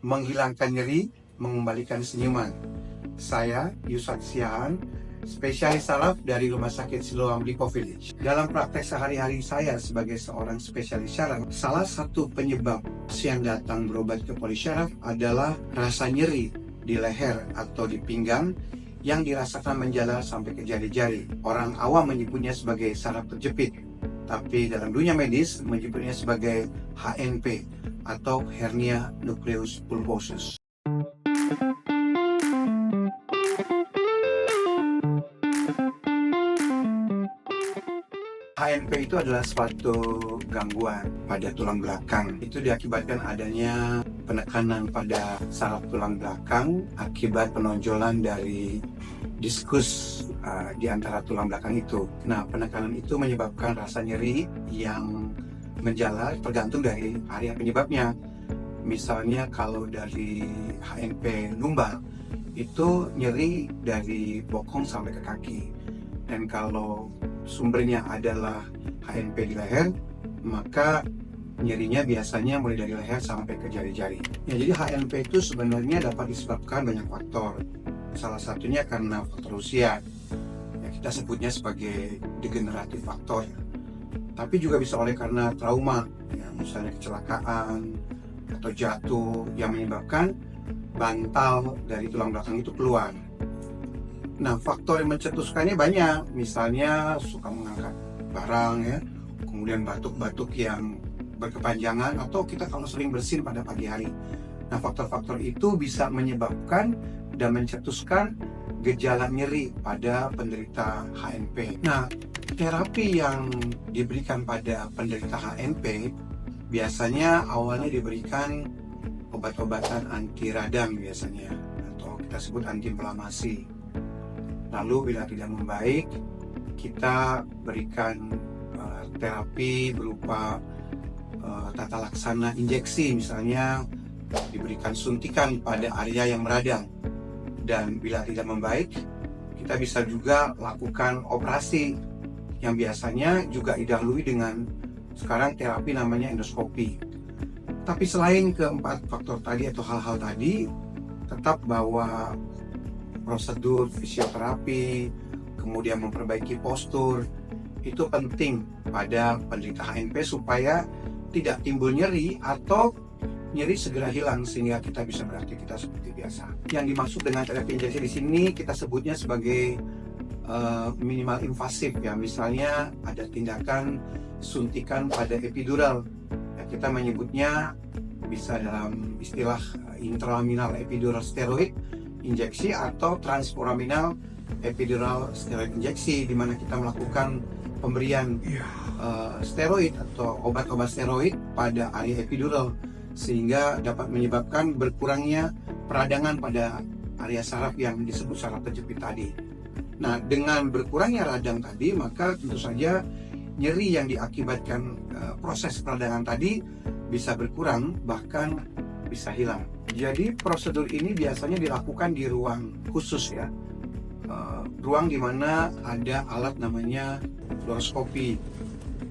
menghilangkan nyeri, mengembalikan senyuman. Saya, Yusat Siahan, spesialis saraf dari Rumah Sakit Siloam Lipo Village. Dalam praktek sehari-hari saya sebagai seorang spesialis saraf, salah satu penyebab pasien datang berobat ke polisyaraf adalah rasa nyeri di leher atau di pinggang yang dirasakan menjalar sampai ke jari-jari. Orang awam menyebutnya sebagai saraf terjepit, tapi dalam dunia medis menyebutnya sebagai HNP atau hernia nucleus pulposus. HNP itu adalah suatu gangguan pada tulang belakang. Itu diakibatkan adanya penekanan pada saraf tulang belakang akibat penonjolan dari diskus di antara tulang belakang itu. Nah, penekanan itu menyebabkan rasa nyeri yang menjalar tergantung dari area penyebabnya. Misalnya kalau dari HNP lumbar itu nyeri dari bokong sampai ke kaki. Dan kalau sumbernya adalah HNP di leher, maka nyerinya biasanya mulai dari leher sampai ke jari-jari. Ya, jadi HNP itu sebenarnya dapat disebabkan banyak faktor. Salah satunya karena faktor usia. Ya, kita sebutnya sebagai degeneratif faktor. Tapi juga bisa oleh karena trauma, ya, misalnya kecelakaan atau jatuh yang menyebabkan bantal dari tulang belakang itu keluar. Nah, faktor yang mencetuskannya banyak, misalnya suka mengangkat barang ya, kemudian batuk-batuk yang berkepanjangan, atau kita kalau sering bersin pada pagi hari. Nah, faktor-faktor itu bisa menyebabkan dan mencetuskan gejala nyeri pada penderita HNP. Nah, terapi yang diberikan pada penderita HNP biasanya awalnya diberikan obat-obatan anti radang biasanya, atau kita sebut antiinflamasi. Lalu bila tidak membaik, kita berikan terapi berupa tata laksana injeksi, misalnya diberikan suntikan pada area yang meradang. Dan bila tidak membaik, kita bisa juga lakukan operasi yang biasanya juga didahului dengan sekarang terapi namanya endoskopi. Tapi selain keempat faktor tadi atau hal-hal tadi, tetap bahwa prosedur fisioterapi, kemudian memperbaiki postur, itu penting pada penderita HNP supaya tidak timbul nyeri atau nyeri segera hilang sehingga kita bisa beraktivitas seperti biasa. Yang dimaksud dengan terapi injeksi di sini kita sebutnya sebagai minimal invasif ya, misalnya ada tindakan suntikan pada epidural. Ya, kita menyebutnya bisa dalam istilah intraluminal epidural steroid injeksi atau transforaminal epidural steroid injeksi, di mana kita melakukan pemberian steroid atau obat-obat steroid pada area epidural sehingga dapat menyebabkan berkurangnya peradangan pada area saraf yang disebut saraf terjepit tadi. Nah, dengan berkurangnya radang tadi, maka tentu saja nyeri yang diakibatkan proses peradangan tadi bisa berkurang, bahkan bisa hilang. Jadi prosedur ini biasanya dilakukan di ruang khusus ya, ruang di mana ada alat namanya fluoroskopi,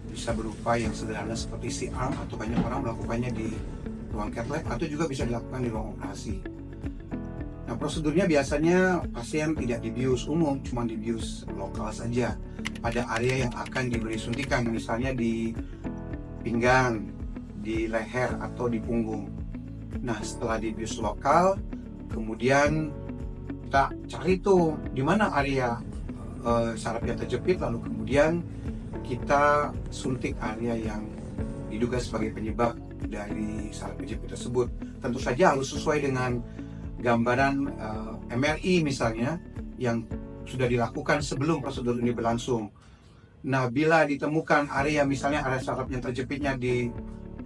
bisa berupa yang sederhana seperti C-arm atau banyak orang melakukannya di ruang cath lab atau juga bisa dilakukan di ruang operasi. Nah, prosedurnya biasanya pasien tidak dibius umum, cuma dibius lokal saja pada area yang akan diberi suntikan, misalnya di pinggang, di leher atau di punggung. Nah, setelah dibius lokal, kemudian kita cari tuh di mana area saraf yang terjepit, lalu kemudian kita suntik area yang diduga sebagai penyebab dari saraf terjepit tersebut. Tentu saja harus sesuai dengan gambaran MRI misalnya yang sudah dilakukan sebelum prosedur ini berlangsung. Nah, bila ditemukan area misalnya area saraf yang terjepitnya di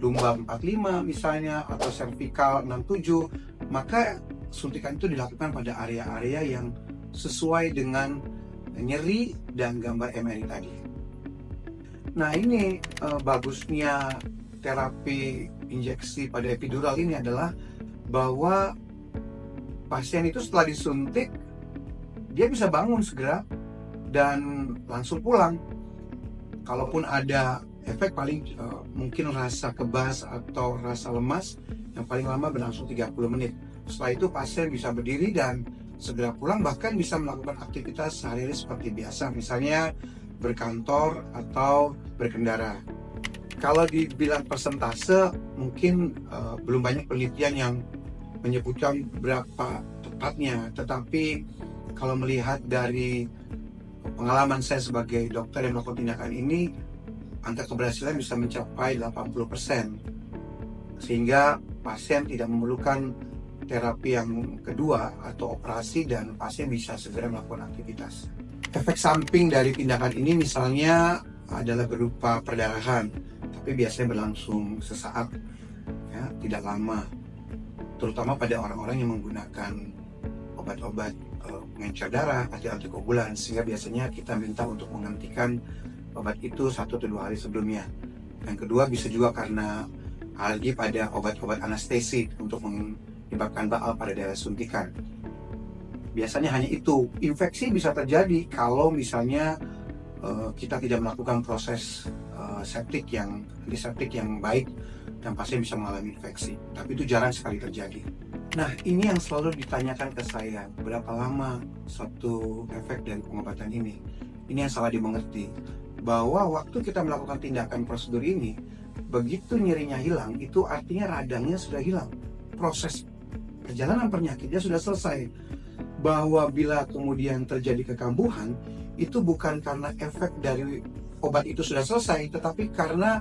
lumbar 45 misalnya atau cervical 67, maka suntikan itu dilakukan pada area-area yang sesuai dengan nyeri dan gambar MRI tadi. Nah, ini bagusnya terapi injeksi pada epidural ini adalah bahwa pasien itu setelah disuntik dia bisa bangun segera dan langsung pulang. Kalaupun ada efek paling mungkin rasa kebas atau rasa lemas, yang paling lama berlangsung 30 menit. Setelah itu pasien bisa berdiri dan segera pulang, bahkan bisa melakukan aktivitas sehari-hari seperti biasa, misalnya berkantor atau berkendara. Kalau dibilang persentase, mungkin belum banyak penelitian yang menyebutkan berapa tepatnya, tetapi kalau melihat dari pengalaman saya sebagai dokter yang melakukan tindakan ini, angka keberhasilan bisa mencapai 80%, sehingga pasien tidak memerlukan terapi yang kedua atau operasi dan pasien bisa segera melakukan aktivitas. Efek samping dari tindakan ini misalnya adalah berupa perdarahan, tapi biasanya berlangsung sesaat, ya, tidak lama, terutama pada orang-orang yang menggunakan obat-obat pengencer darah atau antikoagulan, sehingga biasanya kita minta untuk menghentikan obat itu 1 atau 2 hari sebelumnya. Yang kedua bisa juga karena alergi pada obat-obat anestesi untuk menyebabkan baal pada daerah suntikan. Biasanya hanya itu. Infeksi bisa terjadi kalau misalnya kita tidak melakukan proses antiseptik yang baik dan pasien bisa mengalami infeksi. Tapi itu jarang sekali terjadi. Nah, ini yang selalu ditanyakan ke saya, berapa lama suatu efek dari pengobatan ini? Ini yang salah dimengerti, bahwa waktu kita melakukan tindakan prosedur ini, begitu nyerinya hilang, itu artinya radangnya sudah hilang. Proses perjalanan penyakitnya sudah selesai. Bahwa bila kemudian terjadi kekambuhan, itu bukan karena efek dari obat itu sudah selesai, tetapi karena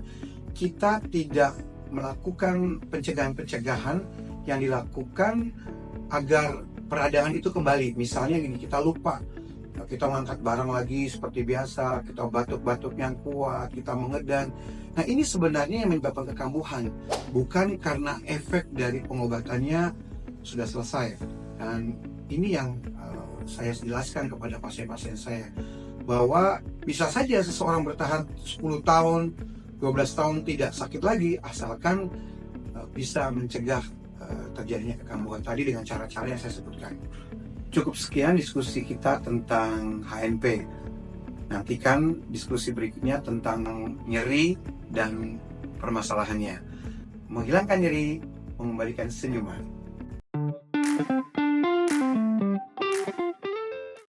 kita tidak melakukan pencegahan-pencegahan yang dilakukan agar peradangan itu kembali. Misalnya gini, kita lupa, kita mengangkat barang lagi seperti biasa, kita batuk-batuk yang kuat, kita mengedan. Nah, ini sebenarnya yang menyebabkan kekambuhan, bukan karena efek dari pengobatannya sudah selesai. Dan ini yang saya jelaskan kepada pasien-pasien saya, bahwa bisa saja seseorang bertahan 10 tahun, 12 tahun tidak sakit lagi, asalkan bisa mencegah terjadinya kekambuhan tadi dengan cara-cara yang saya sebutkan. Cukup sekian diskusi kita tentang HNP. Nantikan diskusi berikutnya tentang nyeri dan permasalahannya. Menghilangkan nyeri, mengembalikan senyuman.